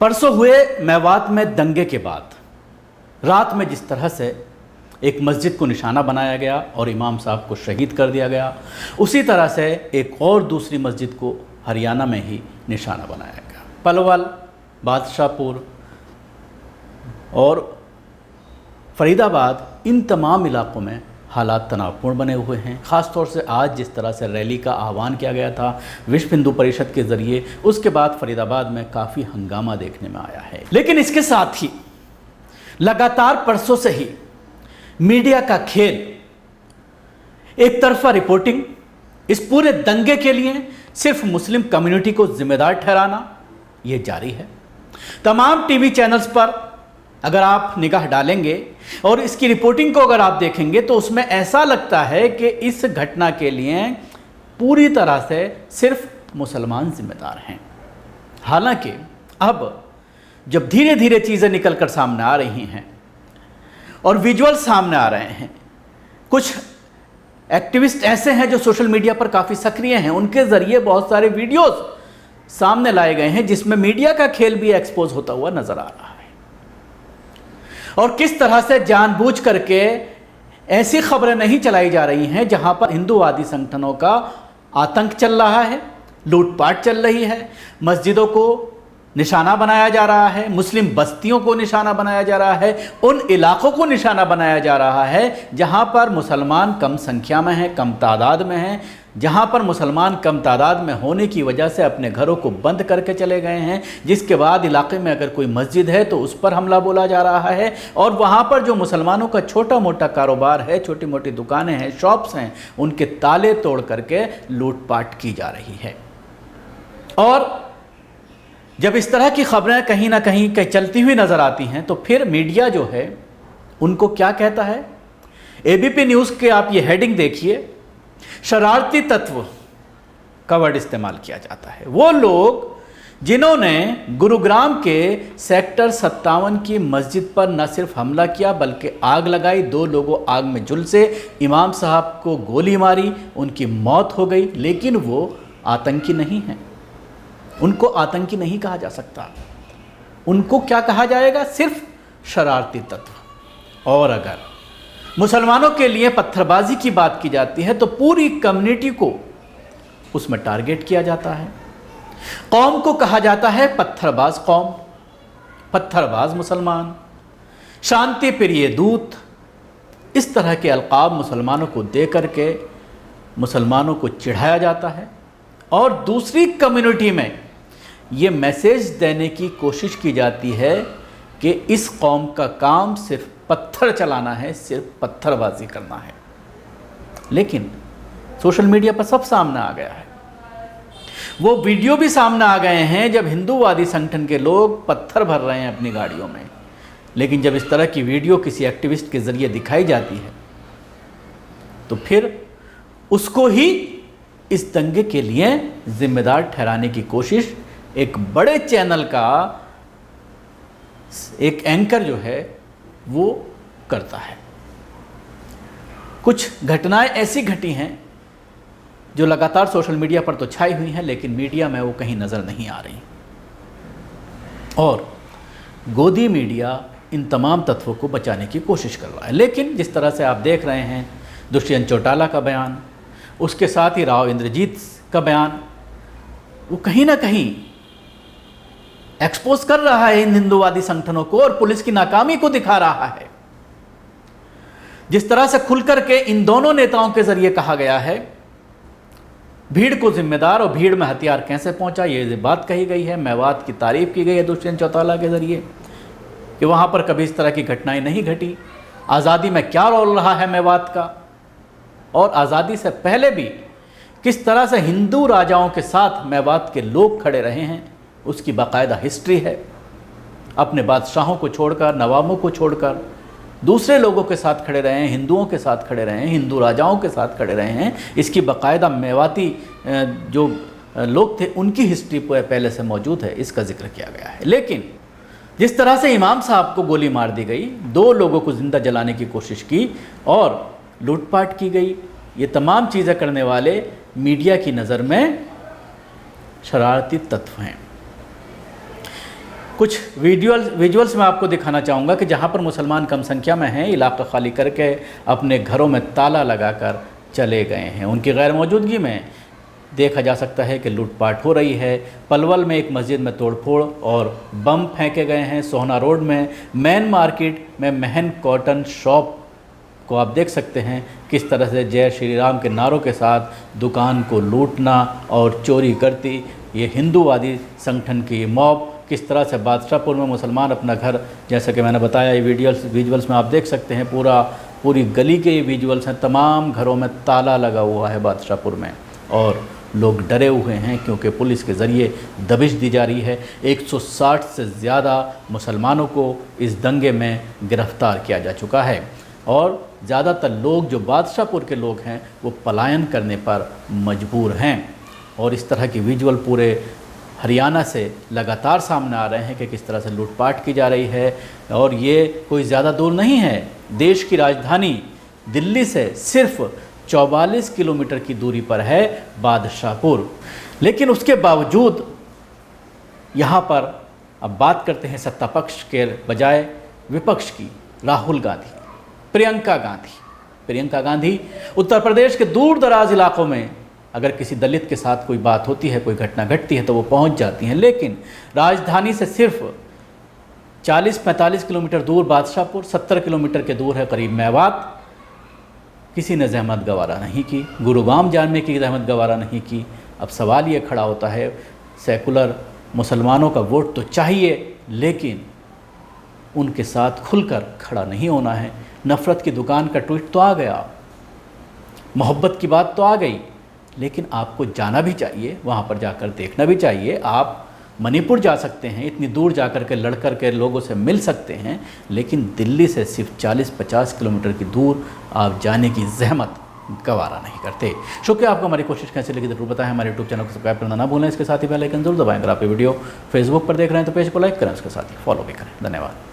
परसों हुए मेवात में दंगे के बाद रात में जिस तरह से एक मस्जिद को निशाना बनाया गया और इमाम साहब को शहीद कर दिया गया, उसी तरह से एक और दूसरी मस्जिद को हरियाणा में ही निशाना बनाया गया। पलवल, बादशाहपुर और फरीदाबाद, इन तमाम इलाकों में हालात तनावपूर्ण बने हुए हैं। ख़ास तौर से आज जिस तरह से रैली का आह्वान किया गया था विश्व हिंदू परिषद के ज़रिए, उसके बाद फरीदाबाद में काफ़ी हंगामा देखने में आया है। लेकिन इसके साथ ही लगातार परसों से ही मीडिया का खेल, एक तरफा रिपोर्टिंग, इस पूरे दंगे के लिए सिर्फ मुस्लिम कम्युनिटी को जिम्मेदार ठहराना, ये जारी है। तमाम टीवी चैनल्स पर अगर आप निगाह डालेंगे और इसकी रिपोर्टिंग को अगर आप देखेंगे तो उसमें ऐसा लगता है कि इस घटना के लिए पूरी तरह से सिर्फ मुसलमान जिम्मेदार हैं। हालांकि अब जब धीरे धीरे चीज़ें निकल कर सामने आ रही हैं और विजुअल सामने आ रहे हैं, कुछ एक्टिविस्ट ऐसे हैं जो सोशल मीडिया पर काफ़ी सक्रिय हैं, उनके ज़रिए बहुत सारे वीडियोस सामने लाए गए हैं जिसमें मीडिया का खेल भी एक्सपोज होता हुआ नज़र आ रहा है। और किस तरह से जानबूझ करके ऐसी खबरें नहीं चलाई जा रही हैं जहां पर हिंदूवादी संगठनों का आतंक चल रहा है, लूटपाट चल रही है, मस्जिदों को निशाना बनाया जा रहा है, मुस्लिम बस्तियों को निशाना बनाया जा रहा है, उन इलाकों को निशाना बनाया जा रहा है जहां पर मुसलमान कम संख्या में हैं, कम तादाद में हैं, जहां पर मुसलमान कम तादाद में होने की वजह से अपने घरों को बंद करके चले गए हैं, जिसके बाद इलाके में अगर कोई मस्जिद है तो उस पर हमला बोला जा रहा है और वहां पर जो मुसलमानों का छोटा मोटा कारोबार है, छोटी मोटी दुकानें हैं, शॉप्स हैं, उनके ताले तोड़ करके लूटपाट की जा रही है। और जब इस तरह की खबरें कहीं ना कहीं चलती हुई नज़र आती हैं तो फिर मीडिया जो है उनको क्या कहता है। एबीपी न्यूज़ के आप ये हेडिंग देखिए, शरारती तत्व का वर्ड इस्तेमाल किया जाता है। वो लोग जिन्होंने गुरुग्राम के सेक्टर 57 की मस्जिद पर न सिर्फ हमला किया बल्कि आग लगाई, 2 लोगों आग में झुलसे, इमाम साहब को गोली मारी, उनकी मौत हो गई, लेकिन वो आतंकी नहीं हैं। उनको आतंकी नहीं कहा जा सकता। उनको क्या कहा जाएगा? सिर्फ शरारती तत्व। और अगर मुसलमानों के लिए पत्थरबाजी की बात की जाती है तो पूरी कम्युनिटी को उसमें टारगेट किया जाता है। कौम को कहा जाता है पत्थरबाज कौम, पत्थरबाज मुसलमान, शांति प्रिय दूत, इस तरह के अलकाब मुसलमानों को दे करके मुसलमानों को चिढ़ाया जाता है और दूसरी कम्युनिटी में ये मैसेज देने की कोशिश की जाती है कि इस कौम का काम सिर्फ पत्थर चलाना है, सिर्फ पत्थरबाजी करना है। लेकिन सोशल मीडिया पर सब सामने आ गया है। वो वीडियो भी सामने आ गए हैं जब हिंदूवादी संगठन के लोग पत्थर भर रहे हैं अपनी गाड़ियों में। लेकिन जब इस तरह की वीडियो किसी एक्टिविस्ट के ज़रिए दिखाई जाती है तो फिर उसको ही इस दंगे के लिए जिम्मेदार ठहराने की कोशिश एक बड़े चैनल का एक एंकर जो है वो करता है। कुछ घटनाएं ऐसी घटी हैं जो लगातार सोशल मीडिया पर तो छाई हुई हैं लेकिन मीडिया में वो कहीं नज़र नहीं आ रही। और गोदी मीडिया इन तमाम तत्वों को बचाने की कोशिश कर रहा है। लेकिन जिस तरह से आप देख रहे हैं दुष्यंत चौटाला का बयान, उसके साथ ही राव इंद्रजीत का बयान, वो कहीं ना कहीं एक्सपोज कर रहा है इन हिंदूवादी संगठनों को और पुलिस की नाकामी को दिखा रहा है। जिस तरह से खुलकर के इन दोनों नेताओं के जरिए कहा गया है भीड़ को जिम्मेदार और भीड़ में हथियार कैसे पहुंचा, ये बात कही गई है। मेवात की तारीफ की गई है दुष्यंत चौटाला के जरिए कि वहां पर कभी इस तरह की घटनाएं नहीं घटी। आज़ादी में क्या रोल रहा है मेवात का, और आज़ादी से पहले भी किस तरह से हिंदू राजाओं के साथ मेवात के लोग खड़े रहे हैं, उसकी बाकायदा हिस्ट्री है। अपने बादशाहों को छोड़कर, नवाबों को छोड़कर दूसरे लोगों के साथ खड़े रहे हैं, हिंदुओं के साथ खड़े रहे हैं, हिंदू राजाओं के साथ खड़े रहे हैं। इसकी बाकायदा मेवाती जो लोग थे उनकी हिस्ट्री पहले से मौजूद है, इसका जिक्र किया गया है। लेकिन जिस तरह से इमाम साहब को गोली मार दी गई, 2 लोगों को ज़िंदा जलाने की कोशिश की और लूटपाट की गई, ये तमाम चीज़ें करने वाले मीडिया की नज़र में शरारती तत्व हैं। कुछ विजुअल्स मैं आपको दिखाना चाहूँगा कि जहाँ पर मुसलमान कम संख्या में हैं, इलाका खाली करके अपने घरों में ताला लगाकर चले गए हैं। उनकी गैर मौजूदगी में देखा जा सकता है कि लूटपाट हो रही है। पलवल में एक मस्जिद में तोड़फोड़ और बम फेंके गए हैं। सोहना रोड में मेन मार्केट में महन कॉटन शॉप को आप देख सकते हैं किस तरह से जय श्री राम के नारों के साथ दुकान को लूटना और चोरी करती ये हिंदूवादी संगठन की मॉब। किस तरह से बादशाहपुर में मुसलमान अपना घर, जैसा कि मैंने बताया, ये विजुअल्स में आप देख सकते हैं, पूरी गली के ये विजुअल्स हैं। तमाम घरों में ताला लगा हुआ है बादशाहपुर में और लोग डरे हुए हैं क्योंकि पुलिस के ज़रिए दबिश दी जा रही है। 160 से ज़्यादा मुसलमानों को इस दंगे में गिरफ़्तार किया जा चुका है और ज़्यादातर लोग जो बादशाहपुर के लोग हैं वो पलायन करने पर मजबूर हैं। और इस तरह की विजुअल पूरे हरियाणा से लगातार सामने आ रहे हैं कि किस तरह से लूटपाट की जा रही है। और ये कोई ज़्यादा दूर नहीं है, देश की राजधानी दिल्ली से सिर्फ 44 किलोमीटर की दूरी पर है बादशाहपुर। लेकिन उसके बावजूद यहाँ पर अब बात करते हैं सत्ता पक्ष के बजाय विपक्ष की। राहुल गांधी, प्रियंका गांधी उत्तर प्रदेश के दूर दराज इलाकों में अगर किसी दलित के साथ कोई बात होती है, कोई घटना घटती है तो वो पहुंच जाती हैं। लेकिन राजधानी से सिर्फ 40-45 किलोमीटर दूर बादशाहपुर, 70 किलोमीटर के दूर है करीब मेवात, किसी ने जहमत गवारा नहीं की। गुरुग्राम जाने की जहमत गवारा नहीं की। अब सवाल ये खड़ा होता है, सेकुलर मुसलमानों का वोट तो चाहिए लेकिन उनके साथ खुलकर खड़ा नहीं होना है। नफ़रत की दुकान का ट्वीट तो आ गया, मोहब्बत की बात तो आ गई, लेकिन आपको जाना भी चाहिए, वहाँ पर जाकर देखना भी चाहिए। आप मणिपुर जा सकते हैं, इतनी दूर जाकर के लड़ कर के लोगों से मिल सकते हैं, लेकिन दिल्ली से सिर्फ 40-50 किलोमीटर की दूर आप जाने की जहमत गवारा नहीं करते। शुक्रिया आपको। हमारी कोशिश कैसे लगी जरूर बताएं। हमारे यूट्यूब चैनल को सब्सक्राइब करना ना भूलें। इसके साथ ही बेल आइकन जरूर दबाएं। अगर आप ये वीडियो फेसबुक पर देख रहे हैं तो पेज को लाइक करें, उसके साथ ही फॉलो भी करें। धन्यवाद।